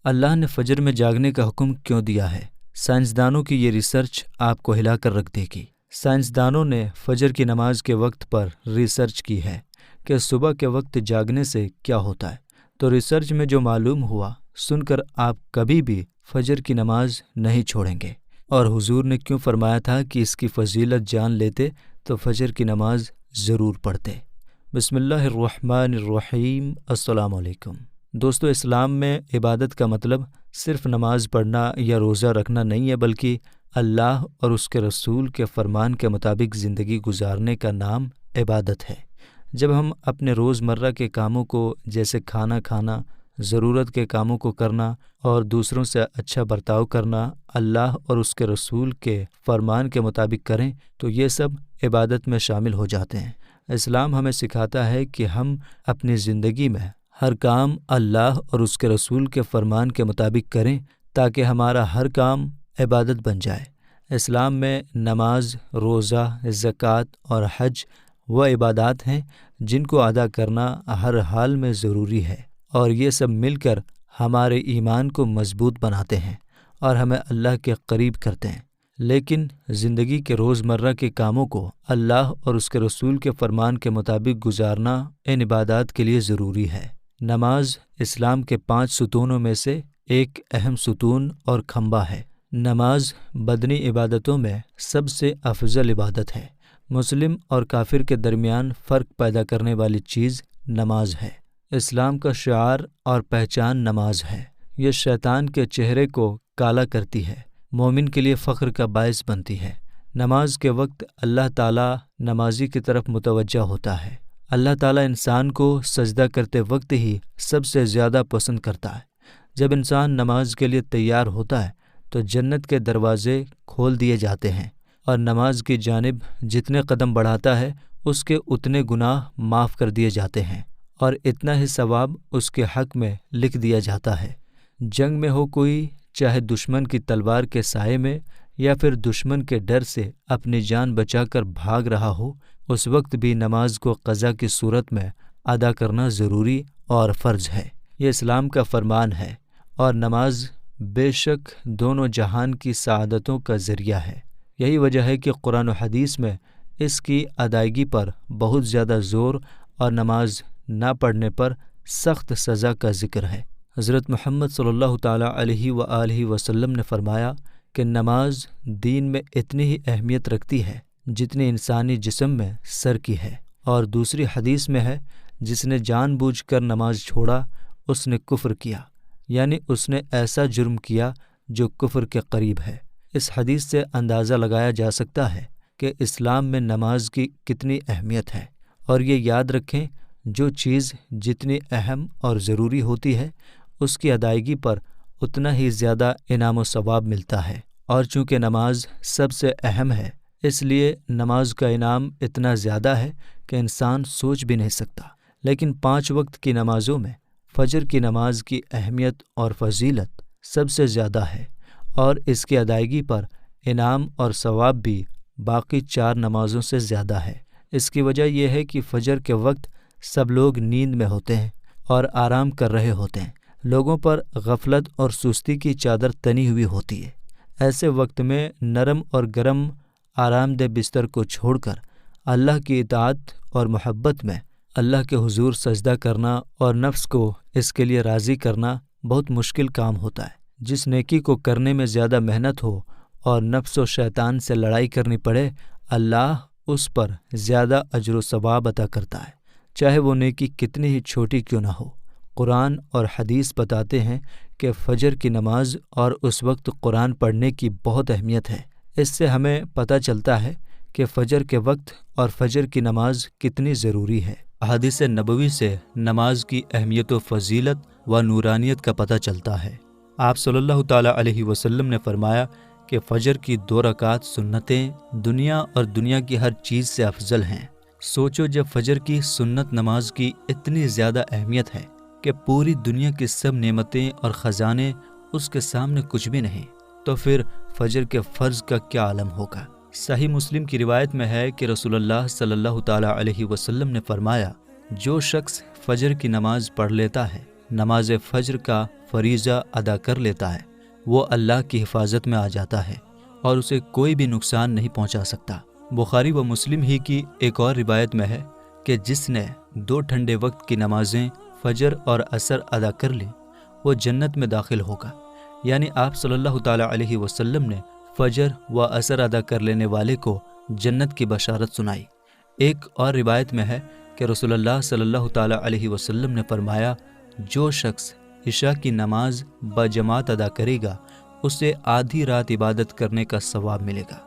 اللہ نے فجر میں جاگنے کا حکم کیوں دیا ہے؟ سائنسدانوں کی یہ ریسرچ آپ کو ہلا کر رکھ دے گی۔ سائنسدانوں نے فجر کی نماز کے وقت پر ریسرچ کی ہے کہ صبح کے وقت جاگنے سے کیا ہوتا ہے۔ تو ریسرچ میں جو معلوم ہوا سن کر آپ کبھی بھی فجر کی نماز نہیں چھوڑیں گے۔ اور حضور نے کیوں فرمایا تھا کہ اس کی فضیلت جان لیتے تو فجر کی نماز ضرور پڑھتے۔ بسم اللہ الرحمن الرحیم۔ السلام علیکم دوستو، اسلام میں عبادت کا مطلب صرف نماز پڑھنا یا روزہ رکھنا نہیں ہے، بلکہ اللہ اور اس کے رسول کے فرمان کے مطابق زندگی گزارنے کا نام عبادت ہے۔ جب ہم اپنے روزمرہ کے کاموں کو جیسے کھانا کھانا، ضرورت کے کاموں کو کرنا اور دوسروں سے اچھا برتاؤ کرنا اللہ اور اس کے رسول کے فرمان کے مطابق کریں تو یہ سب عبادت میں شامل ہو جاتے ہیں۔ اسلام ہمیں سکھاتا ہے کہ ہم اپنی زندگی میں ہر کام اللہ اور اس کے رسول کے فرمان کے مطابق کریں تاکہ ہمارا ہر کام عبادت بن جائے۔ اسلام میں نماز، روزہ، زکوٰۃ اور حج وہ عبادات ہیں جن کو ادا کرنا ہر حال میں ضروری ہے، اور یہ سب مل کر ہمارے ایمان کو مضبوط بناتے ہیں اور ہمیں اللہ کے قریب کرتے ہیں۔ لیکن زندگی کے روزمرہ کے کاموں کو اللہ اور اس کے رسول کے فرمان کے مطابق گزارنا ان عبادات کے لیے ضروری ہے۔ نماز اسلام کے 5 ستونوں میں سے ایک اہم ستون اور کھمبا ہے۔ نماز بدنی عبادتوں میں سب سے افضل عبادت ہے۔ مسلم اور کافر کے درمیان فرق پیدا کرنے والی چیز نماز ہے۔ اسلام کا شعار اور پہچان نماز ہے۔ یہ شیطان کے چہرے کو کالا کرتی ہے، مومن کے لیے فخر کا باعث بنتی ہے۔ نماز کے وقت اللہ تعالیٰ نمازی کی طرف متوجہ ہوتا ہے۔ اللہ تعالیٰ انسان کو سجدہ کرتے وقت ہی سب سے زیادہ پسند کرتا ہے۔ جب انسان نماز کے لیے تیار ہوتا ہے تو جنت کے دروازے کھول دیے جاتے ہیں، اور نماز کی جانب جتنے قدم بڑھاتا ہے اس کے اتنے گناہ معاف کر دیے جاتے ہیں، اور اتنا ہی ثواب اس کے حق میں لکھ دیا جاتا ہے۔ جنگ میں ہو کوئی، چاہے دشمن کی تلوار کے سائے میں یا پھر دشمن کے ڈر سے اپنی جان بچا کر بھاگ رہا ہو، اس وقت بھی نماز کو قضا کی صورت میں ادا کرنا ضروری اور فرض ہے۔ یہ اسلام کا فرمان ہے، اور نماز بے شک دونوں جہان کی سعادتوں کا ذریعہ ہے۔ یہی وجہ ہے کہ قرآن و حدیث میں اس کی ادائیگی پر بہت زیادہ زور اور نماز نہ پڑھنے پر سخت سزا کا ذکر ہے۔ حضرت محمد صلی اللہ تعالیٰ علیہ وآلہ وسلم نے فرمایا کہ نماز دین میں اتنی ہی اہمیت رکھتی ہے جتنی انسانی جسم میں سر کی ہے، اور دوسری حدیث میں ہے، جس نے جان بوجھ کر نماز چھوڑا اس نے کفر کیا، یعنی اس نے ایسا جرم کیا جو کفر کے قریب ہے۔ اس حدیث سے اندازہ لگایا جا سکتا ہے کہ اسلام میں نماز کی کتنی اہمیت ہے، اور یہ یاد رکھیں جو چیز جتنی اہم اور ضروری ہوتی ہے اس کی ادائیگی پر اتنا ہی زیادہ انعام و ثواب ملتا ہے، اور چونکہ نماز سب سے اہم ہے اس لیے نماز کا انعام اتنا زیادہ ہے کہ انسان سوچ بھی نہیں سکتا۔ لیکن 5 وقت کی نمازوں میں فجر کی نماز کی اہمیت اور فضیلت سب سے زیادہ ہے، اور اس کی ادائیگی پر انعام اور ثواب بھی باقی 4 نمازوں سے زیادہ ہے۔ اس کی وجہ یہ ہے کہ فجر کے وقت سب لوگ نیند میں ہوتے ہیں اور آرام کر رہے ہوتے ہیں، لوگوں پر غفلت اور سستی کی چادر تنی ہوئی ہوتی ہے۔ ایسے وقت میں نرم اور گرم آرام دہ بستر کو چھوڑ کر اللہ کی اطاعت اور محبت میں اللہ کے حضور سجدہ کرنا اور نفس کو اس کے لیے راضی کرنا بہت مشکل کام ہوتا ہے۔ جس نیکی کو کرنے میں زیادہ محنت ہو اور نفس و شیطان سے لڑائی کرنی پڑے، اللہ اس پر زیادہ اجر و ثواب عطا کرتا ہے، چاہے وہ نیکی کتنی ہی چھوٹی کیوں نہ ہو۔ قرآن اور حدیث بتاتے ہیں کہ فجر کی نماز اور اس وقت قرآن پڑھنے کی بہت اہمیت ہے۔ اس سے ہمیں پتہ چلتا ہے کہ فجر کے وقت اور فجر کی نماز کتنی ضروری ہے۔ احادیث نبوی سے نماز کی اہمیت و فضیلت و نورانیت کا پتہ چلتا ہے۔ آپ صلی اللہ تعالیٰ علیہ وسلم نے فرمایا کہ فجر کی 2 رکعات سنتیں دنیا اور دنیا کی ہر چیز سے افضل ہیں۔ سوچو، جب فجر کی سنت نماز کی اتنی زیادہ اہمیت ہے کہ پوری دنیا کی سب نعمتیں اور خزانے اس کے سامنے کچھ بھی نہیں، تو پھر فجر کے فرض کا کیا عالم ہوگا۔ صحیح مسلم کی روایت میں ہے کہ رسول اللہ صلی اللہ تعالیٰ علیہ وسلم نے فرمایا، جو شخص فجر کی نماز پڑھ لیتا ہے نماز فجر کا فریضہ ادا کر لیتا ہے وہ اللہ کی حفاظت میں آ جاتا ہے اور اسے کوئی بھی نقصان نہیں پہنچا سکتا۔ بخاری و مسلم ہی کی ایک اور روایت میں ہے کہ جس نے 2 ٹھنڈے وقت کی نمازیں فجر اور عصر ادا کر لیں وہ جنت میں داخل ہوگا۔ یعنی آپ صلی اللہ تعالیٰ علیہ وسلم نے فجر و عصر ادا کر لینے والے کو جنت کی بشارت سنائی۔ ایک اور روایت میں ہے کہ رسول اللہ صلی اللہ تعالیٰ علیہ وسلم نے فرمایا، جو شخص عشاء کی نماز بجماعت ادا کرے گا اسے آدھی رات عبادت کرنے کا ثواب ملے گا۔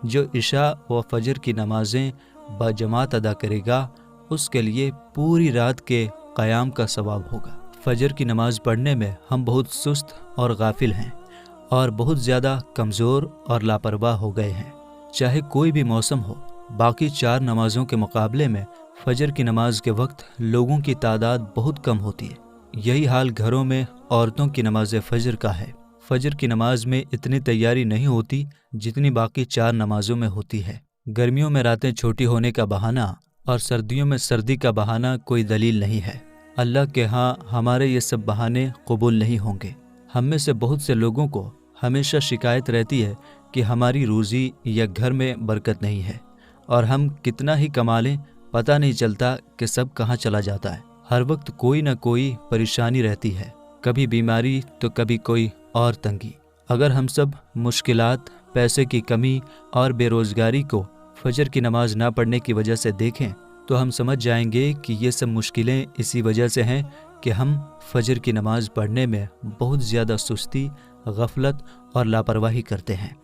جو عشاء و فجر کی نمازیں بجماعت ادا کرے گا اس کے لیے پوری رات کے قیام کا ثواب ہوگا۔ فجر کی نماز پڑھنے میں ہم بہت سست اور غافل ہیں اور بہت زیادہ کمزور اور لاپرواہ ہو گئے ہیں۔ چاہے کوئی بھی موسم ہو، باقی 4 نمازوں کے مقابلے میں فجر کی نماز کے وقت لوگوں کی تعداد بہت کم ہوتی ہے۔ یہی حال گھروں میں عورتوں کی نماز فجر کا ہے۔ فجر کی نماز میں اتنی تیاری نہیں ہوتی جتنی باقی 4 نمازوں میں ہوتی ہے۔ گرمیوں میں راتیں چھوٹی ہونے کا بہانہ اور سردیوں میں سردی کا بہانہ کوئی دلیل نہیں ہے۔ اللہ کے ہاں ہمارے یہ سب بہانے قبول نہیں ہوں گے۔ ہم میں سے بہت سے لوگوں کو ہمیشہ شکایت رہتی ہے کہ ہماری روزی یا گھر میں برکت نہیں ہے، اور ہم کتنا ہی کما لیں پتہ نہیں چلتا کہ سب کہاں چلا جاتا ہے۔ ہر وقت کوئی نہ کوئی پریشانی رہتی ہے، کبھی بیماری تو کبھی کوئی اور تنگی۔ اگر ہم سب مشکلات، پیسے کی کمی اور بے روزگاری کو فجر کی نماز نہ پڑھنے کی وجہ سے دیکھیں تو ہم سمجھ جائیں گے کہ یہ سب مشکلیں اسی وجہ سے ہیں کہ ہم فجر کی نماز پڑھنے میں بہت زیادہ سستی، غفلت اور لاپرواہی کرتے ہیں۔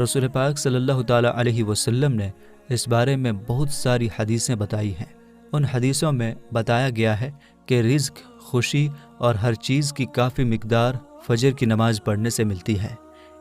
رسول پاک صلی اللہ تعالیٰ علیہ وسلم نے اس بارے میں بہت ساری حدیثیں بتائی ہیں۔ ان حدیثوں میں بتایا گیا ہے کہ رزق، خوشی اور ہر چیز کی کافی مقدار فجر کی نماز پڑھنے سے ملتی ہے۔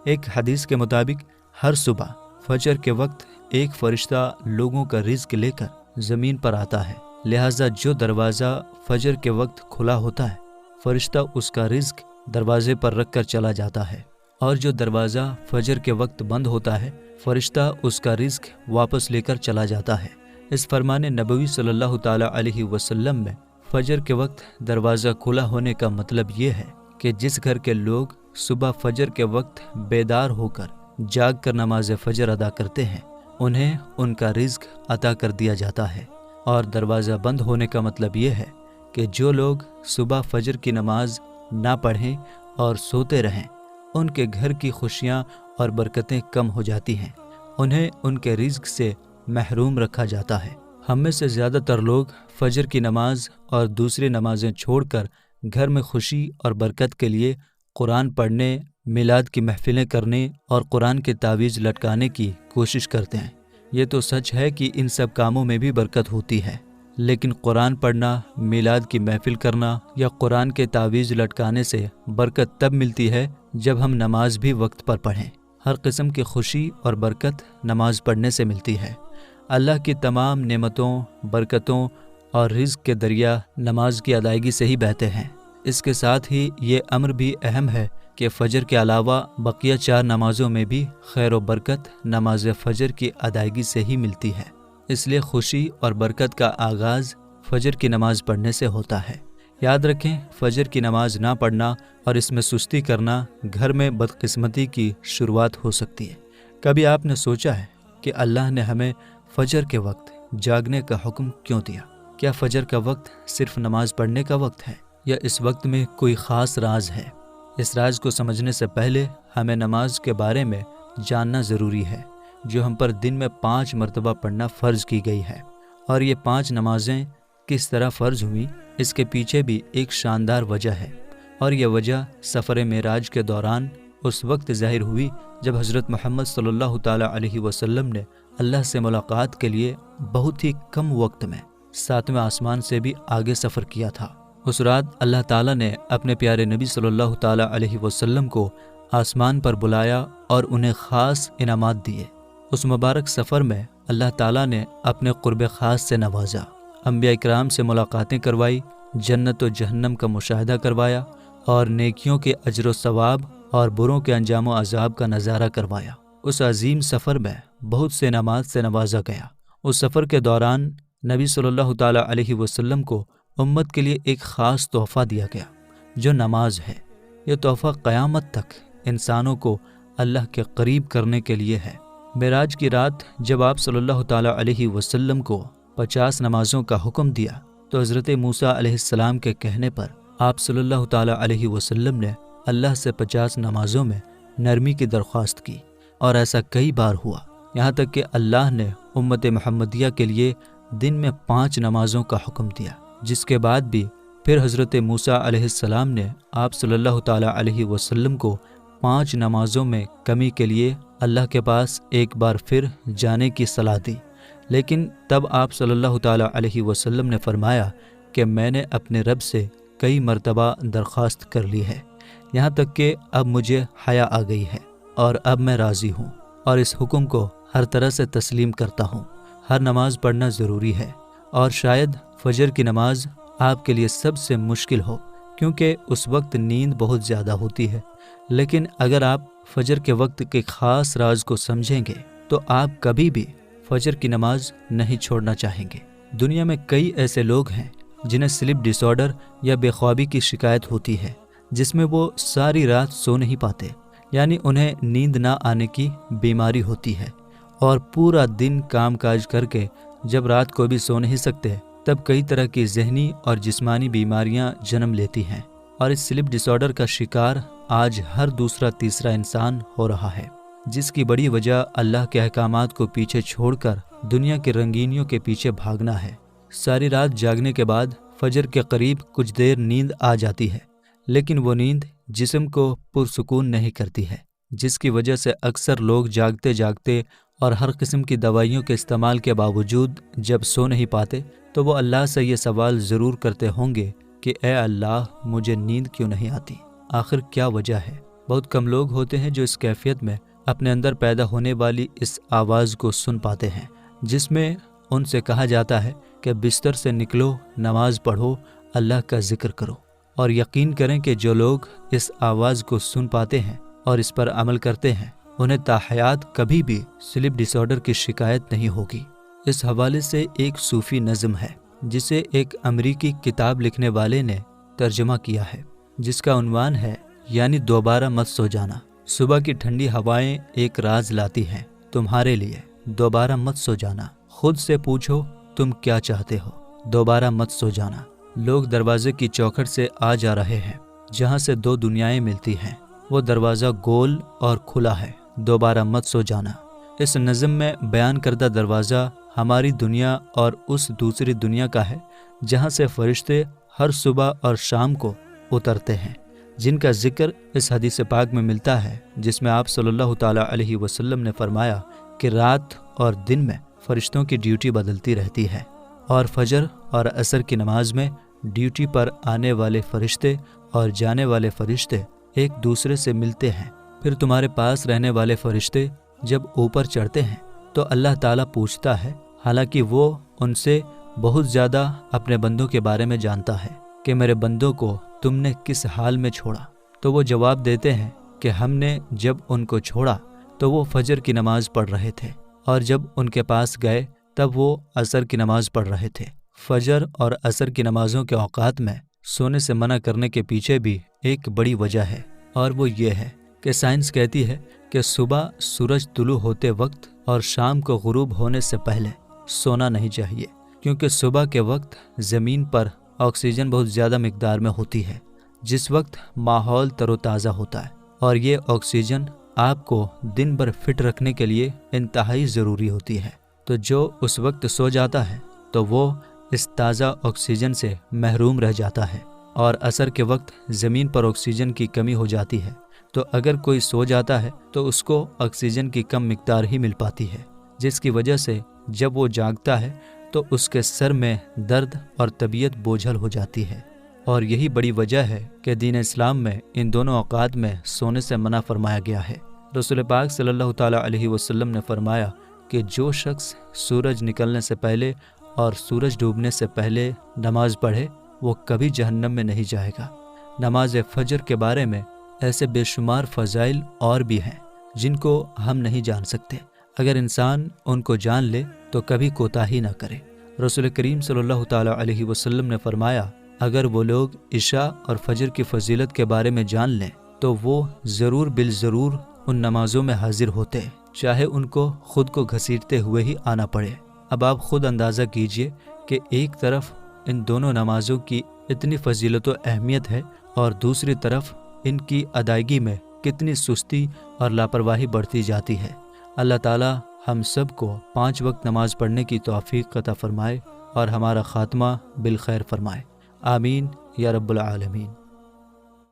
ایک حدیث کے مطابق ہر صبح فجر کے وقت ایک فرشتہ لوگوں کا رزق لے کر زمین پر آتا ہے، لہٰذا جو دروازہ فجر کے وقت کھلا ہوتا ہے فرشتہ اس کا رزق دروازے پر رکھ کر چلا جاتا ہے، اور جو دروازہ فجر کے وقت بند ہوتا ہے فرشتہ اس کا رزق واپس لے کر چلا جاتا ہے۔ اس فرمان نبوی صلی اللہ تعالیٰ علیہ وسلم میں فجر کے وقت دروازہ کھلا ہونے کا مطلب یہ ہے کہ جس گھر کے لوگ صبح فجر کے وقت بیدار ہو کر جاگ کر نماز فجر ادا کرتے ہیں انہیں ان کا رزق عطا کر دیا جاتا ہے، اور دروازہ بند ہونے کا مطلب یہ ہے کہ جو لوگ صبح فجر کی نماز نہ پڑھیں اور سوتے رہیں ان کے گھر کی خوشیاں اور برکتیں کم ہو جاتی ہیں، انہیں ان کے رزق سے محروم رکھا جاتا ہے۔ ہم میں سے زیادہ تر لوگ فجر کی نماز اور دوسری نمازیں چھوڑ کر گھر میں خوشی اور برکت کے لیے قرآن پڑھنے، میلاد کی محفلیں کرنے اور قرآن کے تعویذ لٹکانے کی کوشش کرتے ہیں۔ یہ تو سچ ہے کہ ان سب کاموں میں بھی برکت ہوتی ہے، لیکن قرآن پڑھنا، میلاد کی محفل کرنا یا قرآن کے تعویذ لٹکانے سے برکت تب ملتی ہے جب ہم نماز بھی وقت پر پڑھیں۔ ہر قسم کی خوشی اور برکت نماز پڑھنے سے ملتی ہے۔ اللہ کی تمام نعمتوں، برکتوں اور رزق کے دریا نماز کی ادائیگی سے ہی بہتے ہیں۔ اس کے ساتھ ہی یہ امر بھی اہم ہے کہ فجر کے علاوہ بقیہ 4 نمازوں میں بھی خیر و برکت نماز فجر کی ادائیگی سے ہی ملتی ہے۔ اس لیے خوشی اور برکت کا آغاز فجر کی نماز پڑھنے سے ہوتا ہے۔ یاد رکھیں، فجر کی نماز نہ پڑھنا اور اس میں سستی کرنا گھر میں بدقسمتی کی شروعات ہو سکتی ہے۔ کبھی آپ نے سوچا ہے کہ اللہ نے ہمیں فجر کے وقت جاگنے کا حکم کیوں دیا؟ کیا فجر کا وقت صرف نماز پڑھنے کا وقت ہے، یا اس وقت میں کوئی خاص راز ہے؟ اس راز کو سمجھنے سے پہلے ہمیں نماز کے بارے میں جاننا ضروری ہے، جو ہم پر دن میں 5 مرتبہ پڑھنا فرض کی گئی ہے۔ اور یہ 5 نمازیں کس طرح فرض ہوئیں، اس کے پیچھے بھی ایک شاندار وجہ ہے، اور یہ وجہ سفر معراج کے دوران اس وقت ظاہر ہوئی جب حضرت محمد صلی اللہ تعالیٰ علیہ وسلم نے اللہ سے ملاقات کے لیے بہت ہی کم وقت میں 7ویں آسمان سے بھی آگے سفر کیا تھا۔ اس رات اللہ تعالیٰ نے اپنے پیارے نبی صلی اللہ تعالیٰ علیہ وسلم کو آسمان پر بلایا اور انہیں خاص انعامات دیے۔ اس مبارک سفر میں اللہ تعالیٰ نے اپنے قرب خاص سے نوازا، انبیاء اکرام سے ملاقاتیں کروائی، جنت و جہنم کا مشاہدہ کروایا، اور نیکیوں کے اجر و ثواب اور بروں کے انجام و عذاب کا نظارہ کروایا۔ اس عظیم سفر میں بہت سے انعامات سے نوازا گیا۔ اس سفر کے دوران نبی صلی اللہ تعالیٰ علیہ وسلم کو امت کے لیے ایک خاص تحفہ دیا گیا۔ جو نماز ہے۔ یہ تحفہ قیامت تک انسانوں کو اللہ کے قریب کرنے کے لیے ہے۔ معراج کی رات جب آپ صلی اللہ تعالیٰ علیہ وسلم کو 50 نمازوں کا حکم دیا تو حضرت موسیٰ علیہ السلام کے کہنے پر آپ صلی اللہ تعالیٰ علیہ وسلم نے اللہ سے 50 نمازوں میں نرمی کی درخواست کی، اور ایسا کئی بار ہوا، یہاں تک کہ اللہ نے امت محمدیہ کے لیے دن میں 5 نمازوں کا حکم دیا، جس کے بعد بھی پھر حضرت موسیٰ علیہ السلام نے آپ صلی اللہ تعالیٰ علیہ وسلم کو 5 نمازوں میں کمی کے لیے اللہ کے پاس ایک بار پھر جانے کی صلاح دی، لیکن تب آپ صلی اللہ تعالیٰ علیہ وسلم نے فرمایا کہ میں نے اپنے رب سے کئی مرتبہ درخواست کر لی ہے، یہاں تک کہ اب مجھے حیا آ گئی ہے اور اب میں راضی ہوں اور اس حکم کو ہر طرح سے تسلیم کرتا ہوں۔ ہر نماز پڑھنا ضروری ہے، اور شاید فجر کی نماز آپ کے لیے سب سے مشکل ہو، کیونکہ اس وقت نیند بہت زیادہ ہوتی ہے، لیکن اگر آپ فجر کے وقت کے خاص راز کو سمجھیں گے تو آپ کبھی بھی فجر کی نماز نہیں چھوڑنا چاہیں گے۔ دنیا میں کئی ایسے لوگ ہیں جنہیں سلیپ ڈس آرڈر یا بے خوابی کی شکایت ہوتی ہے، جس میں وہ ساری رات سو نہیں پاتے، یعنی انہیں نیند نہ آنے کی بیماری ہوتی ہے، اور پورا دن کام کاج کر کے جب رات کو بھی سو نہیں سکتے تب کئی طرح کی ذہنی اور جسمانی بیماریاں جنم لیتی ہیں، اور اس سلیپ ڈس آرڈر کا شکار آج ہر دوسرا تیسرا انسان ہو رہا ہے، جس کی بڑی وجہ اللہ کے احکامات کو پیچھے چھوڑ کر دنیا کی رنگینیوں کے پیچھے بھاگنا ہے۔ ساری رات جاگنے کے بعد فجر کے قریب کچھ دیر نیند آ جاتی ہے، لیکن وہ نیند جسم کو پرسکون نہیں کرتی ہے، جس کی وجہ سے اکثر لوگ جاگتے جاگتے اور ہر قسم کی دوائیوں کے استعمال کے باوجود جب سو نہیں پاتے تو وہ اللہ سے یہ سوال ضرور کرتے ہوں گے کہ اے اللہ، مجھے نیند کیوں نہیں آتی؟ آخر کیا وجہ ہے؟ بہت کم لوگ ہوتے ہیں جو اس کیفیت میں اپنے اندر پیدا ہونے والی اس آواز کو سن پاتے ہیں، جس میں ان سے کہا جاتا ہے کہ بستر سے نکلو، نماز پڑھو، اللہ کا ذکر کرو، اور یقین کریں کہ جو لوگ اس آواز کو سن پاتے ہیں اور اس پر عمل کرتے ہیں انہیں تاحیات کبھی بھی سلیپ ڈس آرڈر کی شکایت نہیں ہوگی۔ اس حوالے سے ایک صوفی نظم ہے جسے ایک امریکی کتاب لکھنے والے نے ترجمہ کیا ہے، جس کا عنوان ہے یعنی دوبارہ مت سو جانا۔ صبح کی ٹھنڈی ہوائیں ایک راز لاتی ہیں تمہارے لیے، دوبارہ مت سو جانا۔ خود سے پوچھو تم کیا چاہتے ہو، دوبارہ مت سو جانا۔ لوگ دروازے کی چوکھٹ سے آ جا رہے ہیں جہاں سے 2 دنیایں ملتی ہیں، وہ دروازہ گول اور کھلا ہے، دوبارہ مت سو جانا۔ اس نظم میں بیان کردہ دروازہ ہماری دنیا اور اس دوسری دنیا کا ہے جہاں سے فرشتے ہر صبح اور شام کو اترتے ہیں، جن کا ذکر اس حدیث پاک میں ملتا ہے، جس میں آپ صلی اللہ تعالیٰ علیہ وسلم نے فرمایا کہ رات اور دن میں فرشتوں کی ڈیوٹی بدلتی رہتی ہے، اور فجر اور عصر کی نماز میں ڈیوٹی پر آنے والے فرشتے اور جانے والے فرشتے ایک دوسرے سے ملتے ہیں۔ پھر تمہارے پاس رہنے والے فرشتے جب اوپر چڑھتے ہیں تو اللہ تعالیٰ پوچھتا ہے، حالانکہ وہ ان سے بہت زیادہ اپنے بندوں کے بارے میں جانتا ہے، کہ میرے بندوں کو تم نے کس حال میں چھوڑا؟ تو وہ جواب دیتے ہیں کہ ہم نے جب ان کو چھوڑا تو وہ فجر کی نماز پڑھ رہے تھے، اور جب ان کے پاس گئے تب وہ عصر کی نماز پڑھ رہے تھے۔ فجر اور عصر کی نمازوں کے اوقات میں سونے سے منع کرنے کے پیچھے بھی ایک بڑی وجہ ہے، اور وہ یہ ہے کہ سائنس کہتی ہے کہ صبح سورج طلوع ہوتے وقت اور شام کو غروب ہونے سے پہلے سونا نہیں چاہیے، کیونکہ صبح کے وقت زمین پر آکسیجن بہت زیادہ مقدار میں ہوتی ہے، جس وقت ماحول تر و تازہ ہوتا ہے، اور یہ آکسیجن آپ کو دن بھر فٹ رکھنے کے لیے انتہائی ضروری ہوتی ہے۔ تو جو اس وقت سو جاتا ہے تو وہ اس تازہ آکسیجن سے محروم رہ جاتا ہے، اور عصر کے وقت زمین پر آکسیجن کی کمی ہو جاتی ہے، تو اگر کوئی سو جاتا ہے تو اس کو آکسیجن کی کم مقدار ہی مل پاتی ہے، جس کی وجہ سے جب وہ جاگتا ہے تو اس کے سر میں درد اور طبیعت بوجھل ہو جاتی ہے، اور یہی بڑی وجہ ہے کہ دین اسلام میں ان دونوں اوقات میں سونے سے منع فرمایا گیا ہے۔ رسول پاک صلی اللہ تعالیٰ علیہ وسلم نے فرمایا کہ جو شخص سورج نکلنے سے پہلے اور سورج ڈوبنے سے پہلے نماز پڑھے وہ کبھی جہنم میں نہیں جائے گا۔ نماز فجر کے بارے میں ایسے بے شمار فضائل اور بھی ہیں جن کو ہم نہیں جان سکتے، اگر انسان ان کو جان لے تو کبھی کوتاہی نہ کرے۔ رسول کریم صلی اللہ تعالیٰ علیہ وسلم نے فرمایا اگر وہ لوگ عشاء اور فجر کی فضیلت کے بارے میں جان لیں تو وہ ضرور بالضرور ان نمازوں میں حاضر ہوتے، چاہے ان کو خود کو گھسیٹتے ہوئے ہی آنا پڑے۔ اب آپ خود اندازہ کیجئے کہ ایک طرف ان دونوں نمازوں کی اتنی فضیلت و اہمیت ہے اور دوسری طرف ان کی ادائیگی میں کتنی سستی اور لاپرواہی بڑھتی جاتی ہے۔ اللہ تعالی ہم سب کو 5 وقت نماز پڑھنے کی توفیق عطا فرمائے اور ہمارا خاتمہ بالخیر فرمائے، آمین یا رب العالمین۔